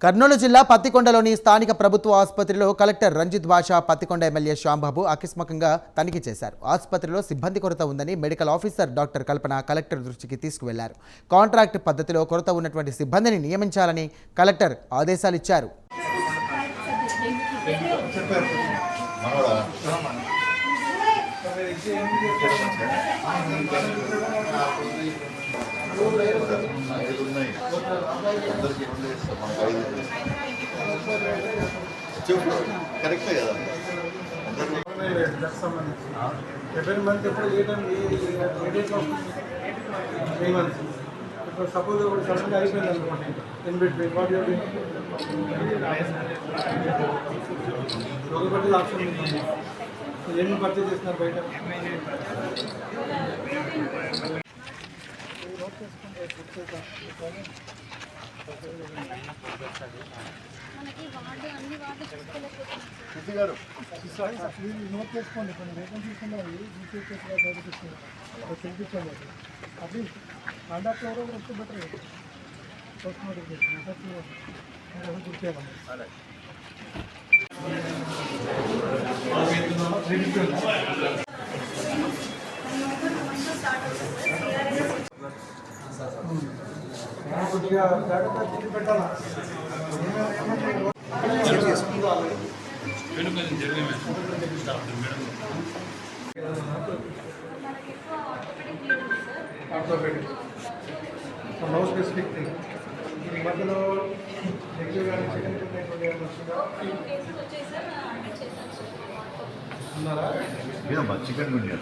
కర్నూలు జిల్లా పత్తికొండలోని స్థానిక ప్రభుత్వ ఆసుపత్రిలో కలెక్టర్ రంజిత్ బాషా పత్తికొండ ఎమ్మెల్యే శ్యాంబాబు ఆకస్మికంగా తనిఖీ చేశారు. ఆసుపత్రిలో సిబ్బంది కొరత ఉందని మెడికల్ ఆఫీసర్ డాక్టర్ కల్పన కలెక్టర్ దృష్టికి తీసుకువెళ్లారు. కాంట్రాక్ట్ పద్ధతిలో కొరత ఉన్నటువంటి సిబ్బందిని నియమించాలని కలెక్టర్ ఆదేశాలు ఇచ్చారు. కరెక్టే కదా every month ఇప్పుడు ఏ టైం ఏ డేట్ వస్తుంది 3 months ఇప్పుడు సపోజ్ సడన్గా అయిపోయింది అనుకోండి ఇన్ బిట్వీన్ వాట్ యూ ఒకటి ఆప్షన్ ఉంటుంది. ఏమి పర్చేజ్ చేస్తున్నారు బయట నోట్ చేసుకోండి. కొన్ని వేకెన్సీస్ ఉన్నాయి చూపించండి. అట్లీస్ట్ కాంటాక్ట్ ఎవరో వస్తే బెటర్. Post notification గుర్తేయాలి. కొద్దిగా జాగ్రత్త తిరిగి పెట్టాలా. No specific thing. ఈ మధ్యలో డెంగ్యూ కానీ చికెన్ ఉన్నారా? చికెన్ గుంజా